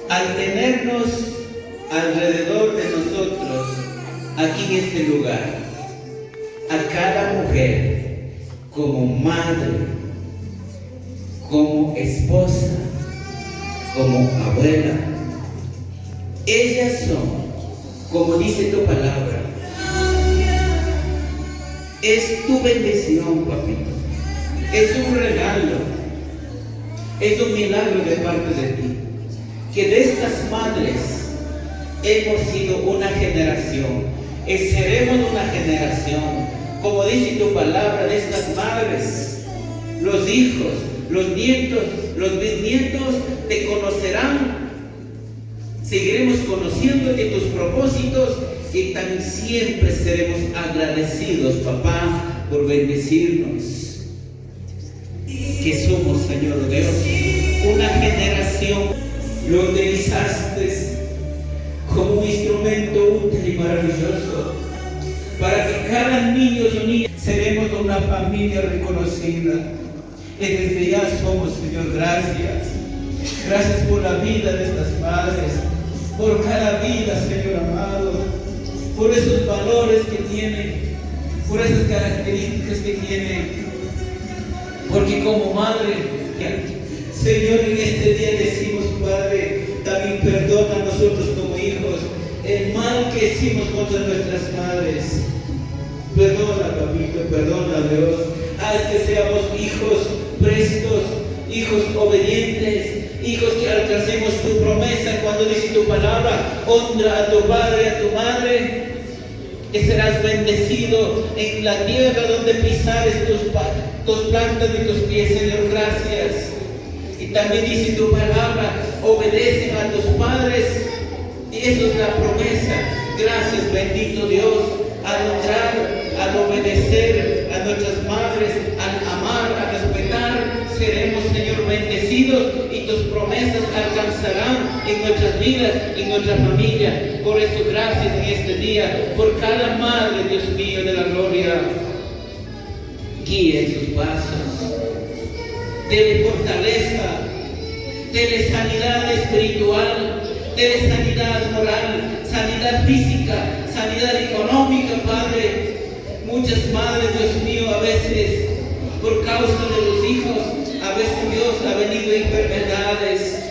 al tenernos alrededor de nosotros, aquí en este lugar, a cada mujer como madre, como esposa, como abuela. Ellas son, como dice tu palabra, es tu bendición, papito. Es un regalo, es un milagro de parte de ti, que de estas madres hemos sido una generación, seremos una generación, como dice tu palabra, de estas madres. Los hijos, los nietos, los bisnietos te conocerán. Seguiremos conociéndote tus propósitos y también siempre seremos agradecidos, papá, por bendecirnos. Que somos, Señor Dios, una generación. Lo utilizaste como un instrumento útil y maravilloso para que cada niño o niña seremos una familia reconocida. Y desde ya somos, Señor, gracias. Gracias por la vida de estas madres, por cada vida, Señor amado, por esos valores que tienen, por esas características que tienen. Porque como madre, Señor, en este día decimos, Padre, también perdona a nosotros como hijos el mal que hicimos contra nuestras madres. Perdona, papito, perdona, Dios. Haz que seamos hijos prestos, hijos obedientes, hijos que alcancemos tu promesa cuando dice tu palabra: honra a tu padre, a tu madre, que serás bendecido en la tierra donde pisares tus plantas de tus pies, Señor. Gracias. Y también dice tu palabra: obedecen a tus padres, y eso es la promesa. Gracias, bendito Dios, al honrar, al obedecer a nuestras madres, al amar, a respetar, seremos, Señor, bendecidos, y tus promesas alcanzarán en nuestras vidas, en nuestra familia. Por eso, gracias en este día, por cada madre, Dios mío, de la gloria. Guía en sus pasos, dele fortaleza, dele sanidad espiritual, dele sanidad moral, sanidad física, sanidad económica, Padre. Muchas madres, Dios mío, a veces, por causa de los hijos, a veces, Dios, ha venido enfermedades,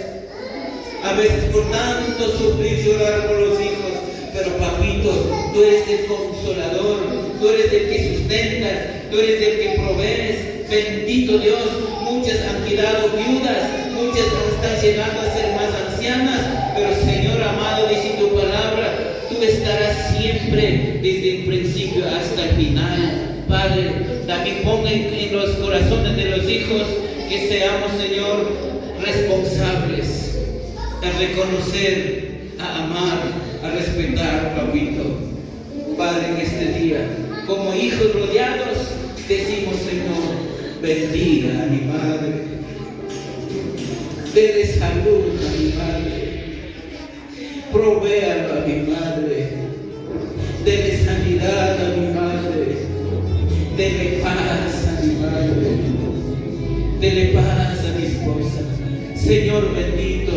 a veces por tanto sufrir, llorar por los hijos. Pero, papito, tú eres el consolador, tú eres el que sustentas, tú eres el que provees. Bendito Dios, muchas han quedado viudas, muchas están llegando a ser más ancianas, pero, Señor amado, dice tu palabra, tú estarás siempre desde el principio hasta el final. Padre, también ponga en los corazones de los hijos que seamos, Señor, responsables a reconocer, a amar, a respetar, papito. Padre, en este día, como hijos rodeados, decimos, Señor, bendiga a mi madre, dele salud a mi madre, provéalo a mi madre, dele sanidad a mi madre, dele paz a mi madre, dele paz a mi esposa. Señor bendito,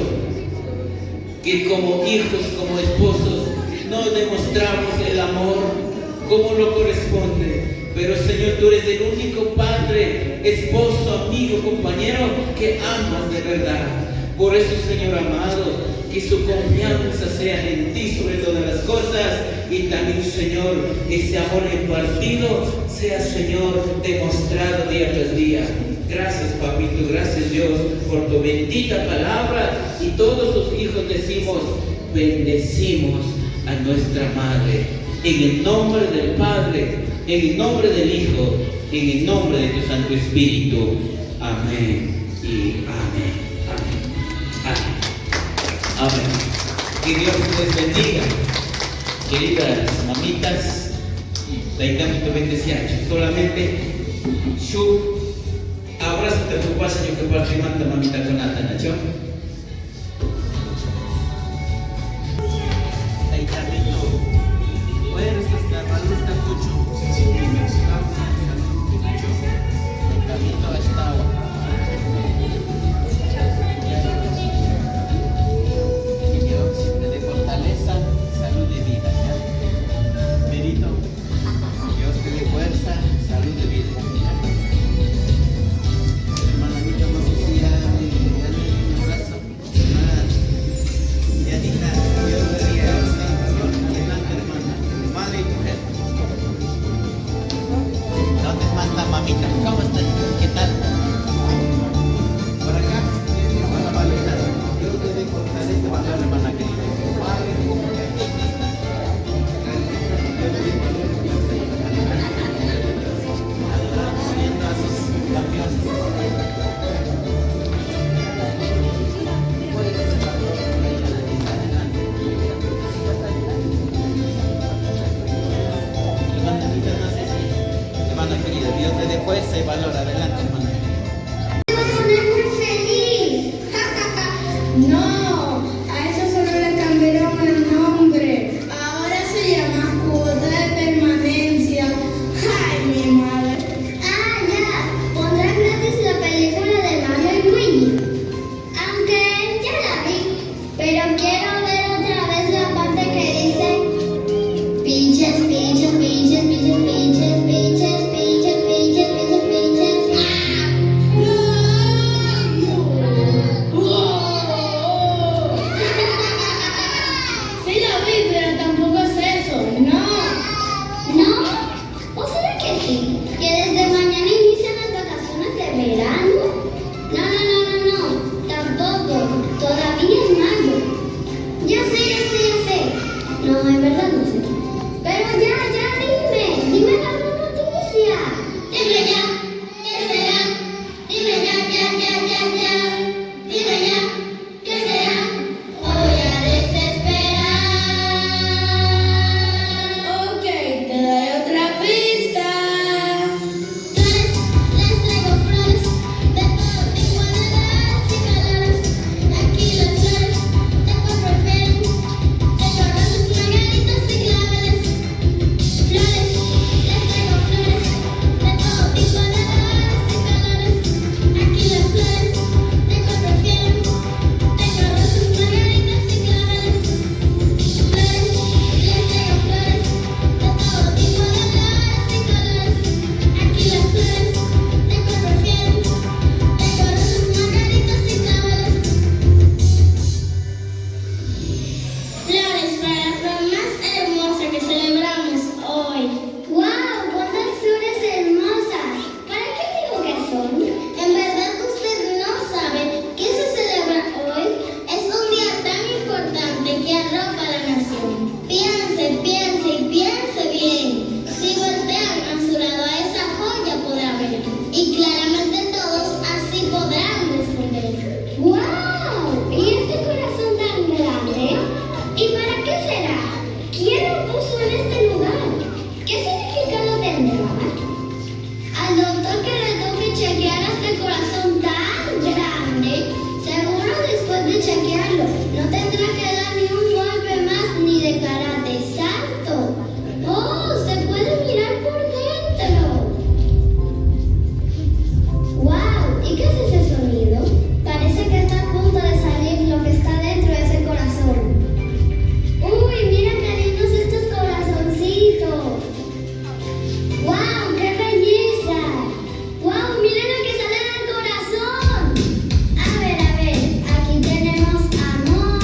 que como hijos, como esposos, no demostramos el amor como lo corresponde, pero, Señor, tú eres el único padre, esposo, amigo, compañero que amas de verdad. Por eso, Señor amado, que su confianza sea en ti sobre todas las cosas, y también, Señor, ese amor impartido sea, Señor, demostrado día tras día. Gracias, papito, gracias, Dios, por tu bendita palabra. Y todos tus hijos decimos, bendecimos a nuestra madre, en el nombre del Padre, en el nombre del Hijo, en el nombre de tu Santo Espíritu. Amén y amén. Amén. Amén. Amén. Que Dios les bendiga. Queridas mamitas, daitamos tu bendeciacho. Solamente su abrazo te pasa yo que partimanta mamita con ata nacho. No, a eso solo le cambiaron el nombre. Ahora se llama cuota de permanencia. Ay, mi madre. Ah, ya. Pondrán gratis la película de Mario y Luigi. Aunque ya la vi. Pero quiero ver otra vez la parte que dice pinches, pinches, pinches, pinches, pinches, pinches, pinches, pinches, pinches, pinches. ¡Ah! Sí la vi, pero tampoco es eso. No. ¿No? ¿O será que sí? ¿Que desde mañana inician las vacaciones de verano? No, no, no, no, no. Tampoco. Todavía es mayo. Ya sé, ya sé, ya sé. No, en verdad no sé. Pero ya, dime. Dime la buena noticia. Dime ya. ¿Qué será? Dime ya, ya. Dime ya. ¿Qué será? Voy a desesperar. Ok, te daré otra pista. Flores, les traigo flores, de todo tipo de edades y colores. Aquí las flores, de cual prefieren, tengo rosas, margaritas y claveles. Flores, les traigo flores, de todo tipo de edades y colores. Aquí las flores, de cual prefieren, tengo rosas, margaritas y claveles. Flores, les traigo flores, de todo tipo de edades y colores. Aquí las flores, de cual prefieren, tengo rosas, margaritas y claveles. Flores para la flor más hermosa que celebramos hoy. ¡Wow! ¡Cuántas flores hermosas! ¿Para qué digo que son? En verdad usted no sabe qué se celebra hoy. Es un día tan importante que arropa a la nación. Piense, piense y piense bien. Si voltean a su lado a esa joya podrá ver. Y claramente todos así podrán responder. ¡Wow! ¿Y este corazón tan grande? ¿Y para qué será? ¿Quién lo puso en este lugar? ¿Qué significado tendrá? Al doctor que le toque chequear este corazón tan grande, seguro después de chequearlo no tendrá que dar ni un golpe más ni de karate. ¡Exacto! ¡Oh! Se puede mirar por dentro. ¡Wow! ¿Y qué es ese sonido? Parece que está a punto de salir lo que está dentro de ese corazón. ¡Uy! ¡Mira qué lindos estos corazoncitos! ¡Wow! ¡Qué belleza! ¡Wow! ¡Mira lo que sale del corazón! A ver, aquí tenemos amor,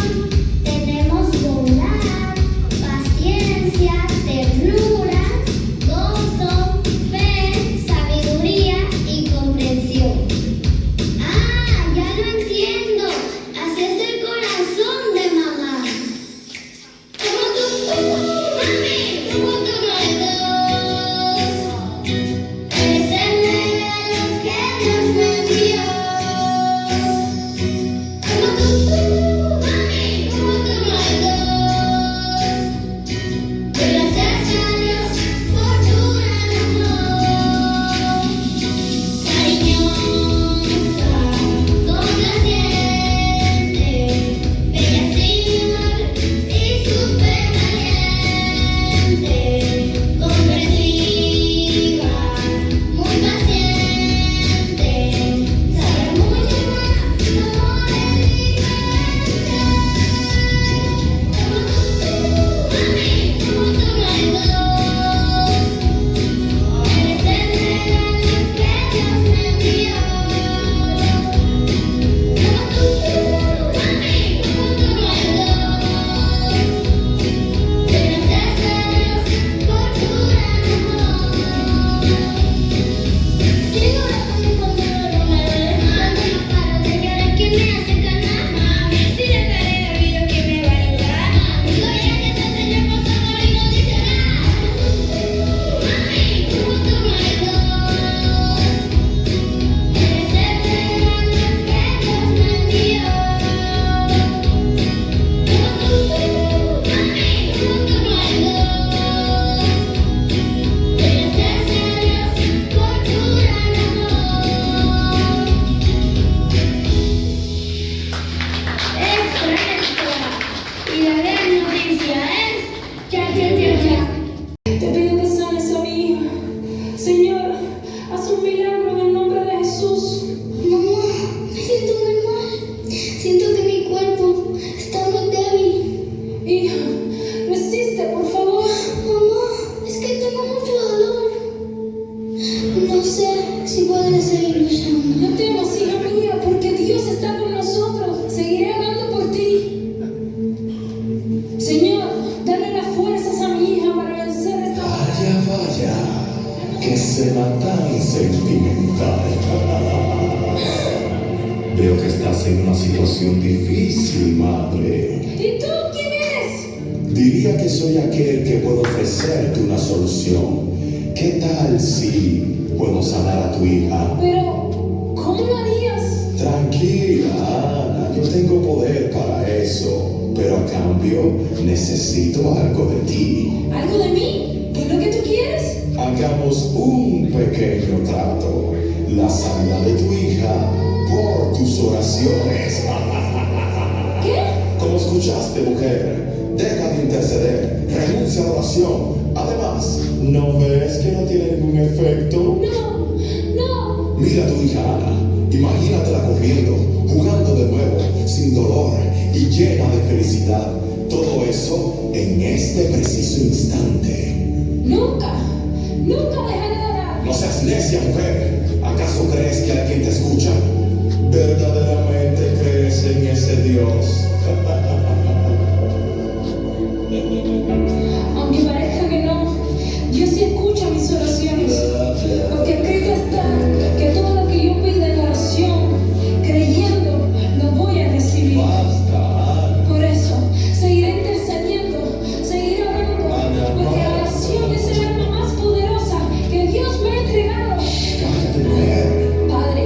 es noticia, cha, cha, cha, cha. Te pido que sanes a mi hija. Señor, haz un milagro en el nombre de Jesús. Mamá, me siento muy mal. Siento que mi cuerpo está muy débil. Hija, resiste, por favor. Mamá, es que tengo mucho dolor. No sé si podré seguir luchando. No temas, hija mía, porque Dios está con nosotros. Seguiré orando por ti. Señor, dale las fuerzas a mi hija para vencer esta Vaya, vaya, que será tan sentimental. Veo que estás en una situación difícil, madre. ¿Y tú quién eres? Diría que soy aquel que puede ofrecerte una solución. ¿Qué tal si puedo sanar a tu hija? Pero, ¿cómo lo harías? Tranquila, Ana, yo tengo poder para eso. Pero a cambio, necesito algo de ti. ¿Algo de mí? ¿Qué es lo que tú quieres? Hagamos un pequeño trato. La sanidad de tu hija por tus oraciones. ¿Qué? Como escuchaste, mujer, deja de interceder, renuncia a la oración. Además, ¿no ves que no tiene ningún efecto? No, no. Mira a tu hija Ana, imagínatela corriendo, jugando de nuevo, sin dolor y llena de felicidad. Todo eso en este preciso instante. Nunca dejaré de orar. No seas necia, mujer. ¿Acaso crees que alguien te escucha? ¿Verdaderamente crees en ese Dios? Aunque parezca que no, Dios sí escucha mis oraciones. Porque escrito está que todo lo que yo pida en oración, creyendo, lo voy a recibir. Basta, Ana. Por eso, seguiré intercediendo, seguiré orando, porque la oración es el arma más poderosa que Dios me ha entregado. Cállate, mujer. Padre,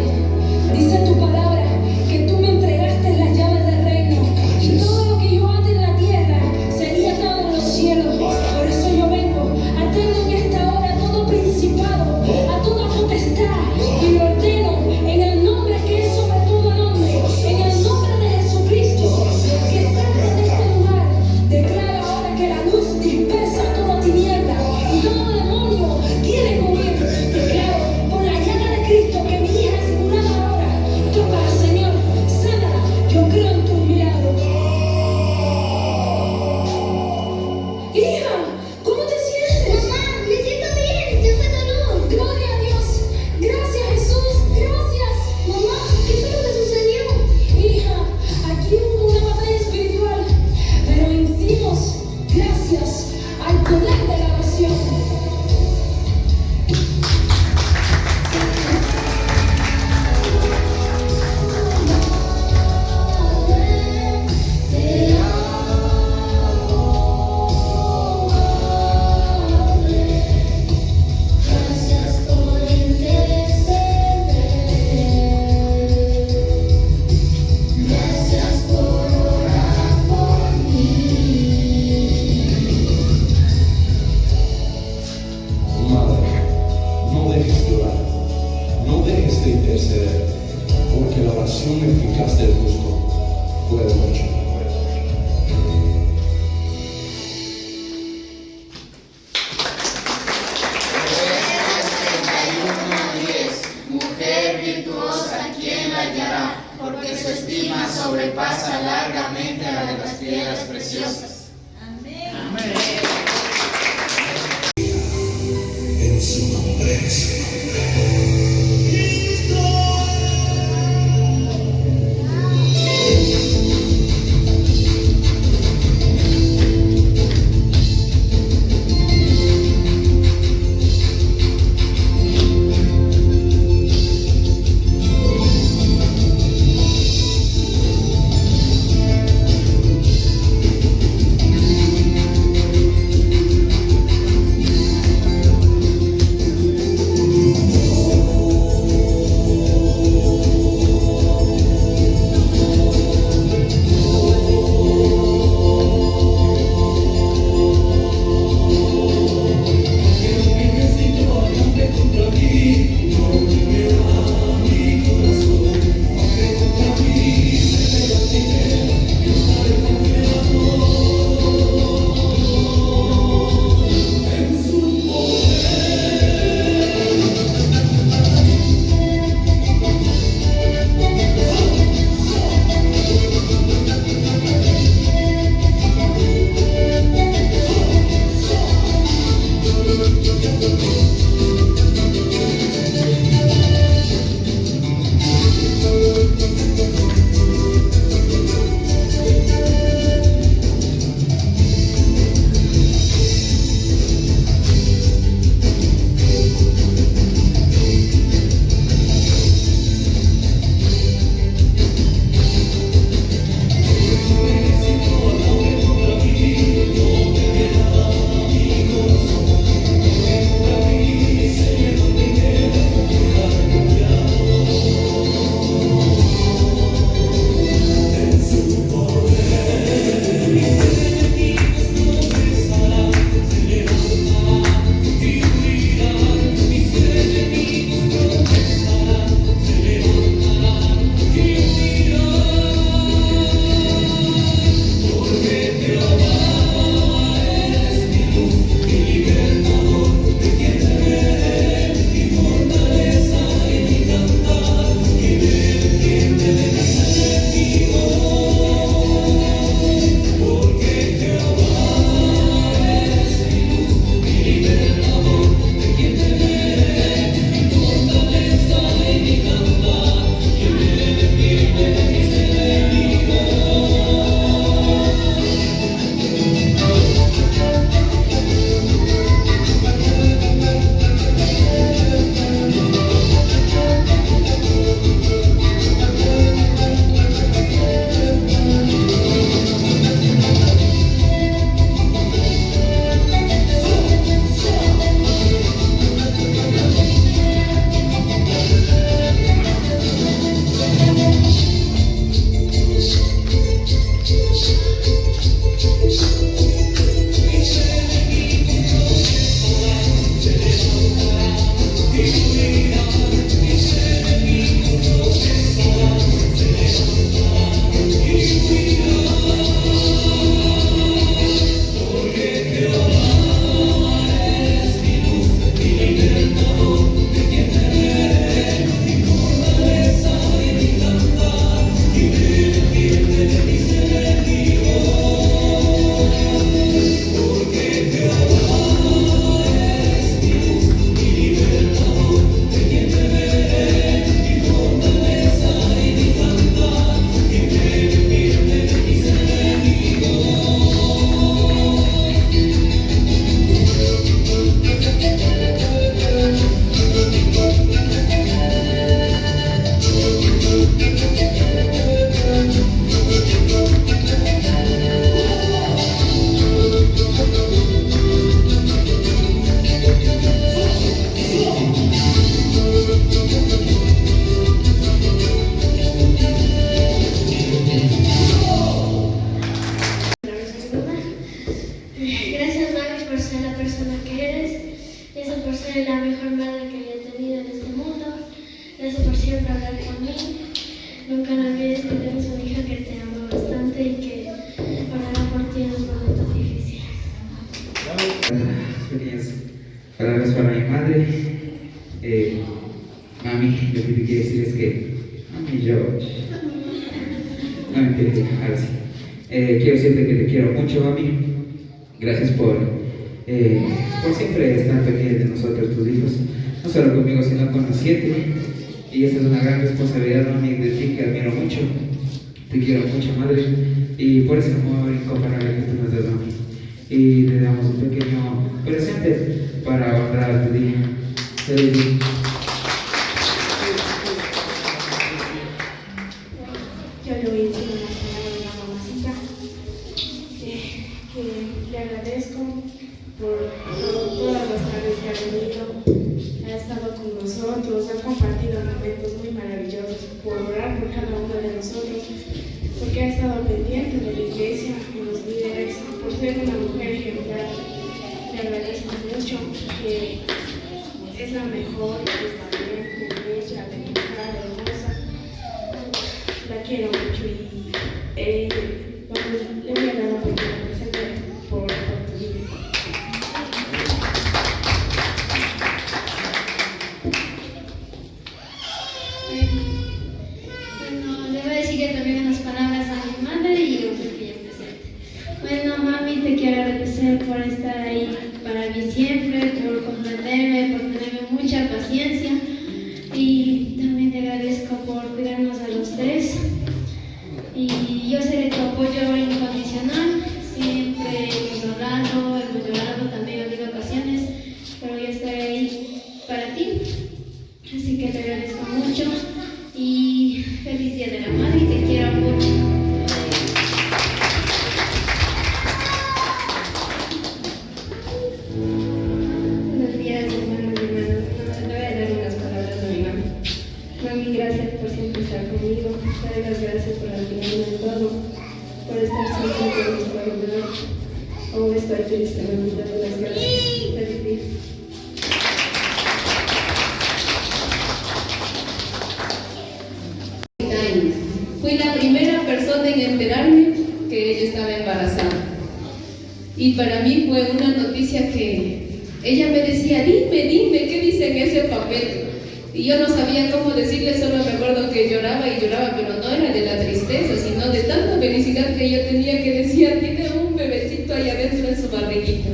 dice tu palabra que tú me entregaste las llaves del reino. Y todo lo que yo ate en la tierra sería atado en los cielos. Por eso yo vengo, atando en esta hora a todo principado, a toda potestad, y lo ordeno en el nombre que es sobre todo nombre, en el nombre de Jesucristo, que salga de este lugar. Declaro ahora que la luz dispersa toda tiniebla y todo demonio quiere huir. Declaro por la llaga de Cristo que mi hija es curada ahora. Tócala, Señor, sánala. Yo creo en tus milagros. Hija, ¿cómo te sientes? Mamá, me siento bien. Se fue dolor. Gloria a Dios. Gracias, Jesús. Gracias. Mamá, ¿qué fue lo que sucedió? Hija, aquí hubo una batalla espiritual, pero vencimos gracias al poder de la oración. Te gracias por interceder. Gracias por orar por mí. Madre, no dejes de orar, no dejes de interceder, porque la oración eficaz del justo puede mucho. Mujer virtuosa, ¿quién la hallará? Porque su estima sobrepasa largamente a la de las piedras preciosas. En su nombre. Palabras para mi madre. Mami, lo que te quiero decir es que, mami, yo, no mentira, ahora sí. Quiero decirte que te quiero mucho, mami. Gracias por siempre estar pendiente de nosotros, tus hijos, no solo conmigo, sino con los 7. Y esa es una gran responsabilidad, mami, de ti, que admiro mucho. Te quiero mucho, madre, y por ese amor incomparable que tú nos das, mami. Y le damos un pequeño presente para honrar tu día. Feliz día. Yo le voy a decir unas palabras a la mamacita, que le agradezco por todas las tardes que ha venido, ha estado con nosotros, ha compartido momentos muy maravillosos, por orar por cada uno de nosotros, porque ha estado pendiente de la iglesia, de los líderes, por ser una mujer ejemplar. Le agradezco mucho, que es la mejor, es la bella, ejemplar, hermosa. La quiero mucho y le voy a dar un pequeño presente por tu vida. Bueno, le voy a decir también unas palabras a mi madre y un pequeño presente. Bueno, mami, te quiero agradecer por estar ahí para mí siempre, por comprenderme, por tenerme mucha paciencia. Y también te agradezco por cuidarnos a los 3. Y yo seré tu apoyo incondicional. Siempre hemos hablado, hemos llorado, también ha habido ocasiones, pero yo estaré ahí para ti. Así que te agradezco mucho y feliz Día de la Madre y te quiero mucho. Buenos días, hermanos y hermanas. Le voy a dar unas palabras a mi mamá. Mami, gracias por siempre estar conmigo. Te doy las gracias por ayudarme en todo, por estar siempre con mis alrededor. Aún estoy triste, mami, te doy las gracias. Feliz día. Años. Fui la primera persona en enterarme que ella estaba embarazada. Y para mí fue una noticia que ella me decía, dime, ¿qué dice en ese papel? Y yo no sabía cómo decirle, solo me acuerdo que lloraba y lloraba, pero no era de la tristeza, sino de tanta felicidad que yo tenía, que decía, tiene un bebecito ahí adentro en su barriguita.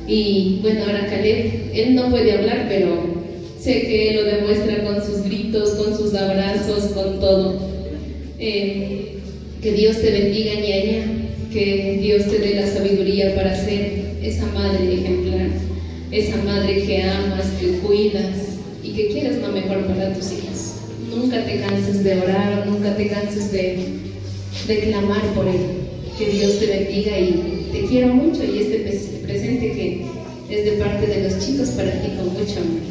Y bueno, ahora Caleb, él no puede hablar, pero sé que él lo demuestra con sus gritos, con sus abrazos, con todo. Que Dios te bendiga, ñaña, que Dios te dé la sabiduría para ser esa madre ejemplar, esa madre que amas, que cuidas y que quieres lo mejor para tus hijos. Nunca te canses de orar, nunca te canses de clamar por él. Que Dios te bendiga y te quiero mucho, y este presente que es de parte de los chicos para ti con mucho amor.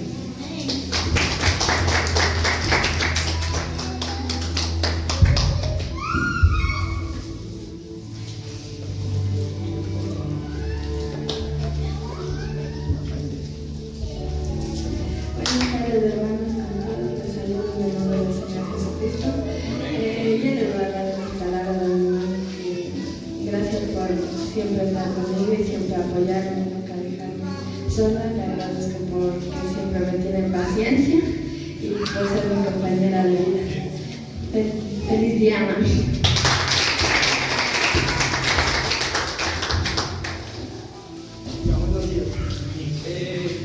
Buenas tardes, hermanos, con todos les saludo en el nombre del Señor Jesucristo. Yo les voy a dar unas palabras a mi mamá. Gracias por siempre estar conmigo y siempre apoyarme, nunca dejarme sola. Le agradezco porque siempre me tienen paciencia y por ser mi compañera de vida. Feliz día, mami. Buenos días.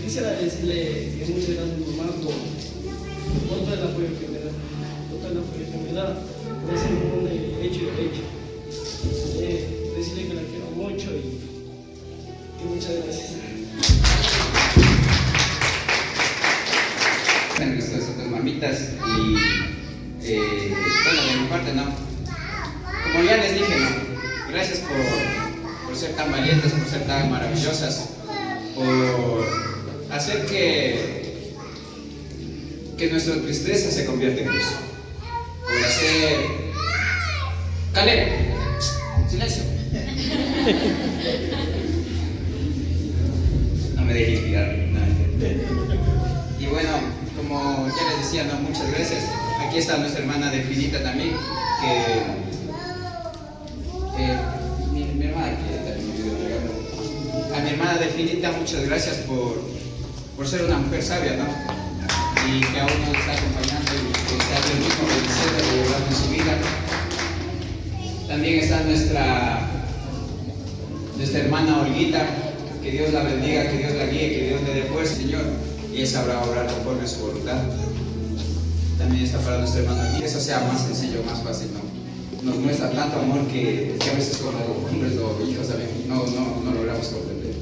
Quisiera decirle que muchas gracias, mamá, por todo el apoyo que me da, por todo el apoyo que me da, por ese mundo hecho y derecho. Decirle que la quiero mucho y que muchas gracias. Bueno, estas son tus mamitas y bueno, de mi parte no. Como ya les dije, no. Gracias por ser tan valientes, por ser tan maravillosas, por hacer que nuestra tristeza se convierta en luz, por hacer... Caleb, silencio. No me dejes mirar. Y bueno, como ya les decía, no, muchas gracias. Aquí está nuestra hermana Delfinita también, mi hermana, que también me dio regalo. A mi hermana Delfinita, muchas gracias por por ser una mujer sabia, ¿no? Y que aún nos está acompañando y que está permitiendo bendicerla y llevarla en su vida. También está nuestra hermana Olguita, que Dios la bendiga, que Dios la guíe, que Dios le dé fuerza, Señor, y ella sabrá obrar conforme a su voluntad. También está para nuestra hermana Olguita, que eso sea más sencillo, más fácil, ¿no? Nos muestra tanto amor que a veces como hombres o hijos también no logramos comprender.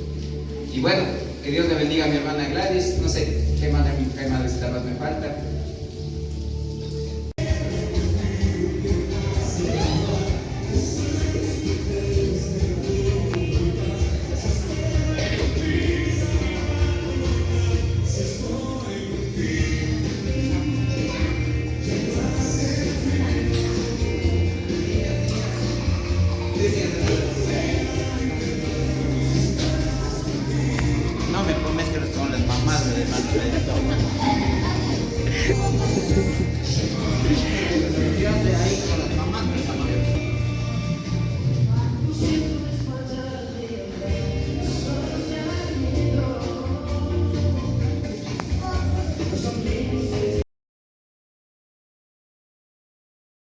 Y bueno, que Dios le bendiga a mi hermana Gladys, no sé qué madrecita más me falta. Gracias.